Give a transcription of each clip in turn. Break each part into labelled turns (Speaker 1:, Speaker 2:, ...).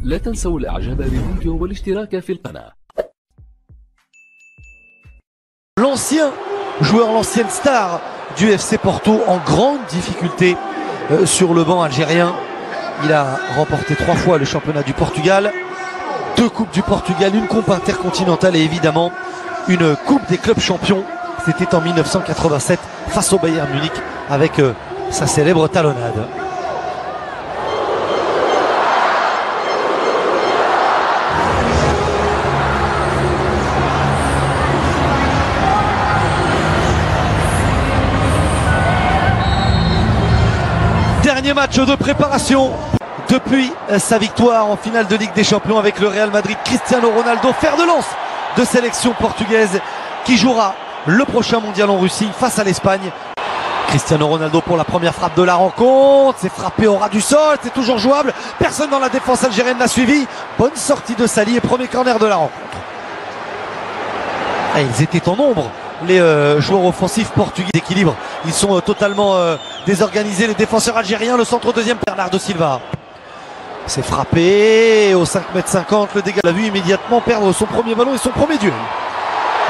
Speaker 1: لا تنسوا الاعجاب بالفيديو والاشتراك في القناة.
Speaker 2: L'ancien joueur, l'ancienne star du FC Porto en grande difficulté sur le banc algérien. Il a remporté 3 fois le championnat du Portugal, 2 coupes du Portugal, une coupe intercontinentale et évidemment une coupe des clubs champions. C'était en 1987 face au Bayern Munich avec sa célèbre talonnade. Dernier match de préparation depuis sa victoire en finale de Ligue des Champions avec le Real Madrid. Cristiano Ronaldo, fer de lance de sélection portugaise qui jouera le prochain mondial en Russie face à l'Espagne. Cristiano Ronaldo pour la première frappe de la rencontre. C'est frappé au ras du sol, c'est toujours jouable. Personne dans la défense algérienne n'a suivi. Bonne sortie de Sali et premier corner de la rencontre. Et ils étaient en nombre, les joueurs offensifs portugais d'équilibre. Ils sont totalement désorganisés, les défenseurs algériens. Le centre deuxième, Bernardo Silva. C'est frappé au 5,50 m. Le dégât l'a vu immédiatement perdre son premier ballon et son premier duel.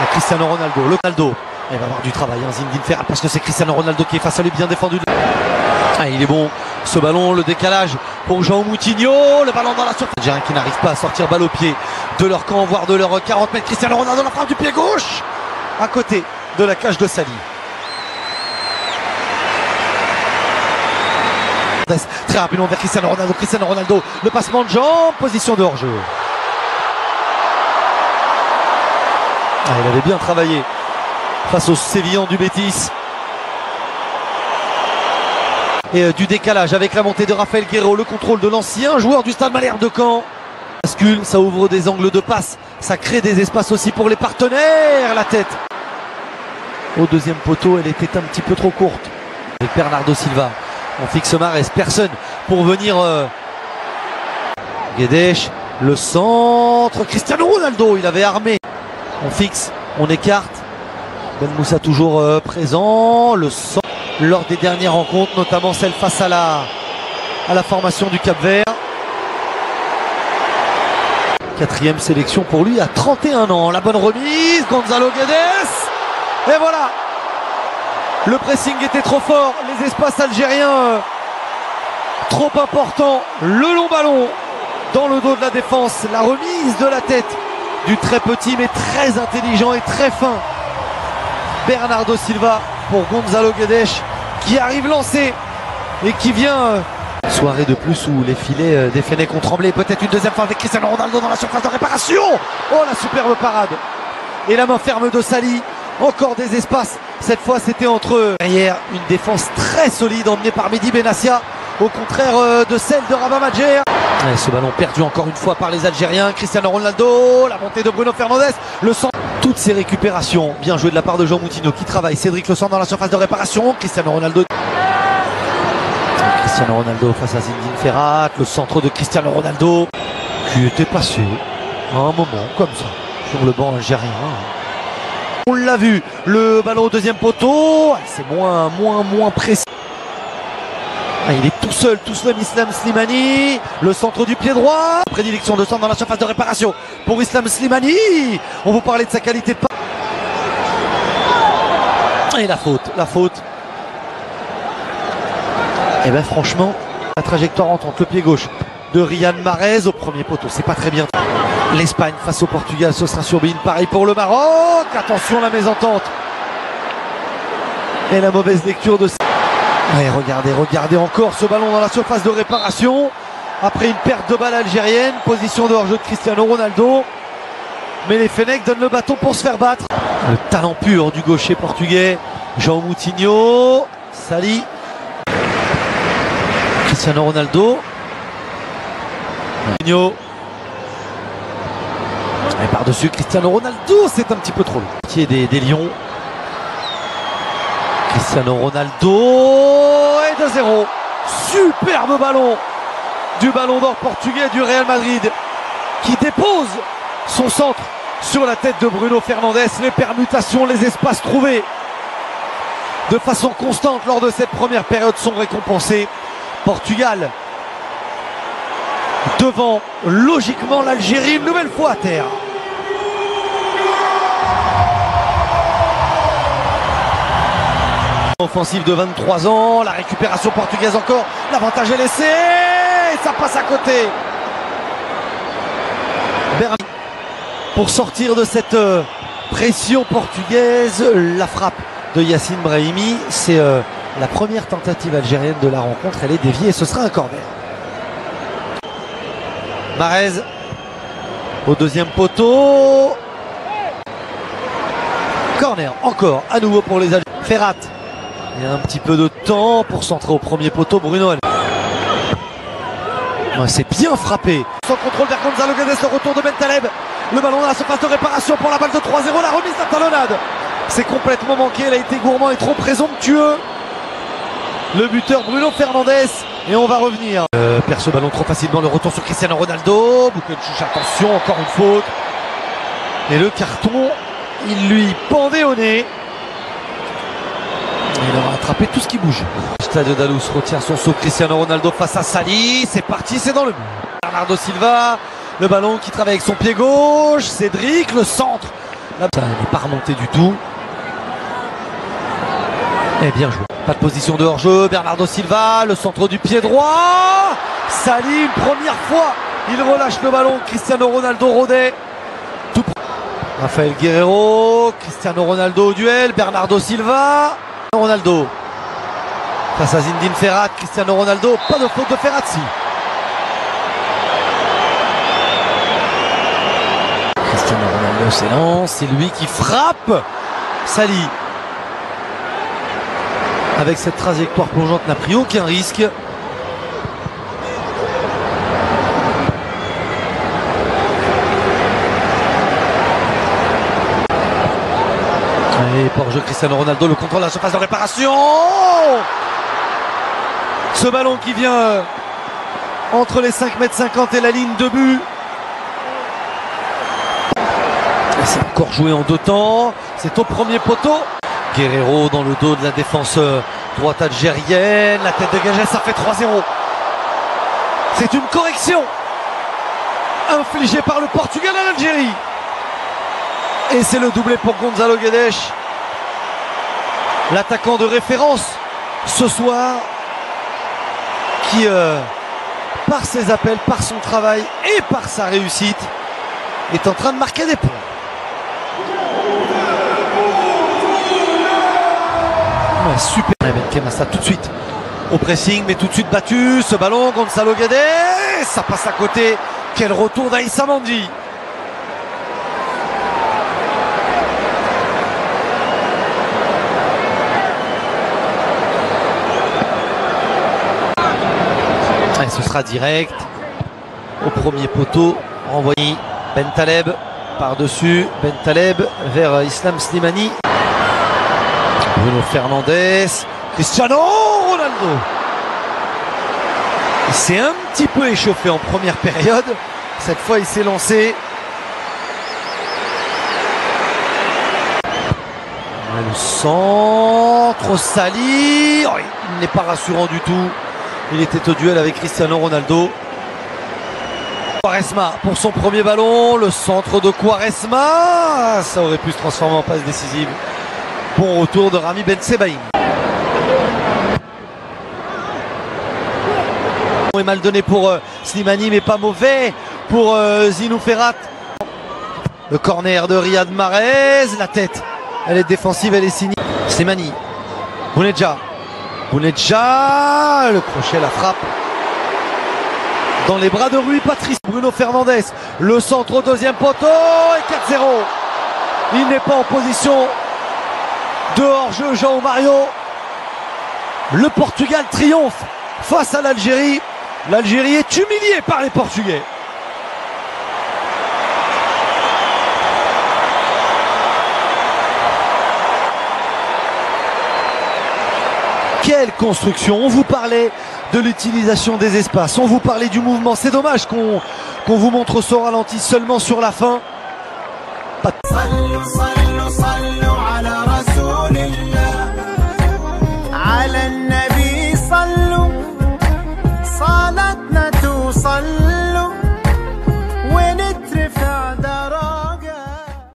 Speaker 2: Et Cristiano Ronaldo, le Ronaldo. Il va avoir du travail, hein, Zinedine Ferrat, parce que c'est Cristiano Ronaldo qui est face à lui, bien défendu. Ah, il est bon, ce ballon, le décalage pour João Moutinho, le ballon dans la surface. Algériens qui n'arrivent pas à sortir balle au pied de leur camp, voire de leur 40 mètres. Cristiano Ronaldo, la frappe du pied gauche, à côté de la cage de Sali. Très rapidement vers Cristiano Ronaldo, le passement de jambes, position de hors-jeu. Ah, il avait bien travaillé face aux Sévillans du Betis. Et du décalage avec la montée de Rafael Guerreiro, le contrôle de l'ancien joueur du Stade Malherbe de Caen. Bascule, ça ouvre des angles de passe, ça crée des espaces aussi pour les partenaires. La tête au deuxième poteau, elle était un petit peu trop courte. Avec Bernardo Silva, on fixe Mahrez, personne pour venir. Guedes, le centre, Cristiano Ronaldo, il avait armé. On fixe, on écarte. Ben Moussa toujours présent. Le centre lors des dernières rencontres, notamment celle face à la formation du Cap-Vert. 4e sélection pour lui à 31 ans. La bonne remise, Gonzalo Guedes. Et voilà. Le pressing était trop fort. Les espaces algériens trop importants. Le long ballon dans le dos de la défense. La remise de la tête du très petit mais très intelligent et très fin Bernardo Silva pour Gonzalo Guedes qui arrive lancé et qui vient. Soirée de plus où les filets des Fennecs ont tremblé. Peut-être une deuxième fois avec Cristiano Ronaldo dans la surface de réparation. Oh, la superbe parade. Et la main ferme de Sali. Encore des espaces. Cette fois c'était entre eux. Derrière une défense très solide emmenée par Mehdi Benassia. Au contraire de celle de Rabat Madjer. Et ce ballon perdu encore une fois par les Algériens. Cristiano Ronaldo, la montée de Bruno Fernandes, le centre. Toutes ces récupérations, bien joué de la part de João Moutinho qui travaille. Cédric Le Centre dans la surface de réparation. Cristiano Ronaldo face à Zinedine Ferrat. Le centre de Cristiano Ronaldo qui était passé à un moment comme ça sur le banc algérien. On l'a vu, le ballon au deuxième poteau, c'est moins précis. Ah, il est tout seul Islam Slimani. Le centre du pied droit. Prédilection de centre dans la surface de réparation pour Islam Slimani. On vous parlait de sa qualité de passe. Et la faute. Et bien franchement, la trajectoire entre le pied gauche de Riyad Mahrez au premier poteau, c'est pas très bien. L'Espagne face au Portugal, ce sera sur Bein. Pareil pour le Maroc. Attention la mésentente. Et la mauvaise lecture de... Ouais, regardez encore ce ballon dans la surface de réparation. Après une perte de balle algérienne. Position de hors-jeu de Cristiano Ronaldo. Mais les Fennecs donnent le bâton pour se faire battre. Le talent pur du gaucher portugais. João Moutinho. Sali. Cristiano Ronaldo. Moutinho. Et par-dessus Cristiano Ronaldo. C'est un petit peu trop long. Des Lions. Cristiano Ronaldo et 2-0. Superbe ballon du ballon d'or portugais du Real Madrid qui dépose son centre sur la tête de Bruno Fernandes. Les permutations, les espaces trouvés de façon constante lors de cette première période sont récompensés. Portugal devant logiquement l'Algérie une nouvelle fois à terre. Offensive de 23 ans, la récupération portugaise encore, l'avantage est laissé, et ça passe à côté. Berami pour sortir de cette pression portugaise, la frappe de Yacine Brahimi, c'est la première tentative algérienne de la rencontre, elle est déviée et ce sera un corner. Mahrez au deuxième poteau, corner encore à nouveau pour les Algériens. Ferrat, il y a un petit peu de temps pour centrer au premier poteau. Bruno, c'est bien frappé. Sans contrôle vers Gonzalo Guedes, le retour de Bentaleb. Le ballon dans la surface de réparation pour la balle de 3-0. La remise à talonnade. C'est complètement manqué. Elle a été gourmand et trop présomptueux. Le buteur Bruno Fernandes. Et on va revenir. Perd ce ballon trop facilement. Le retour sur Cristiano Ronaldo. Bukenchich, attention, encore une faute. Et le carton, il lui pendait au nez. Il aura attrapé tout ce qui bouge. Stadio Dalous retient son saut. Cristiano Ronaldo face à Sali. C'est parti, c'est dans le but. Bernardo Silva. Le ballon qui travaille avec son pied gauche. Cédric, le centre. Là, ça n'est pas remonté du tout. Et bien joué. Pas de position de hors-jeu. Bernardo Silva. Le centre du pied droit. Sali, une première fois. Il relâche le ballon. Cristiano Ronaldo rôdait. Tout. Rafael Guerreiro. Cristiano Ronaldo au duel. Bernardo Silva. Ronaldo face à Zinedine Ferrat. Cristiano Ronaldo, pas de faute de Ferrazzi. Cristiano Ronaldo s'élance, c'est lui qui frappe. Sali avec cette trajectoire plongeante n'a pris aucun risque. Et pour jeu Cristiano Ronaldo, le contrôle de la surface de réparation. Ce ballon qui vient entre les 5,50 m et la ligne de but. C'est encore joué en deux temps. C'est au premier poteau. Guerreiro dans le dos de la défense droite algérienne. La tête dégagée, ça fait 3-0. C'est une correction infligée par le Portugal à l'Algérie. Et c'est le doublé pour Gonzalo Guedes. L'attaquant de référence ce soir qui, par ses appels, par son travail et par sa réussite, est en train de marquer des points. Ouais, super. Benkem ça tout de suite au pressing, mais tout de suite battu. Ce ballon, Gonzalo Guedes, ça passe à côté. Quel retour d'Aïssa Mandi. Ce sera direct au premier poteau, renvoyé Bentaleb par-dessus, Bentaleb vers Islam Slimani, Bruno Fernandes, Cristiano Ronaldo. Il s'est un petit peu échauffé en première période, cette fois il s'est lancé. Le centre, Sali, oh, il n'est pas rassurant du tout. Il était au duel avec Cristiano Ronaldo. Quaresma pour son premier ballon. Le centre de Quaresma. Ça aurait pu se transformer en passe décisive. Bon retour de Rami Ben Sebaïn. Est mal donné pour Slimani, mais pas mauvais pour Zinou Ferrat. Le corner de Riyad Mahrez. La tête, elle est défensive, elle est signée. Slimani. Bounedjah. Bounedjah, le crochet, la frappe dans les bras de Rui Patrice. Bruno Fernandes, le centre au deuxième poteau et 4-0. Il n'est pas en position de hors-jeu, João Mario. Le Portugal triomphe face à l'Algérie. L'Algérie est humiliée par les Portugais. Quelle construction! On vous parlait de l'utilisation des espaces, on vous parlait du mouvement. C'est dommage qu'on vous montre ce ralenti seulement sur la fin.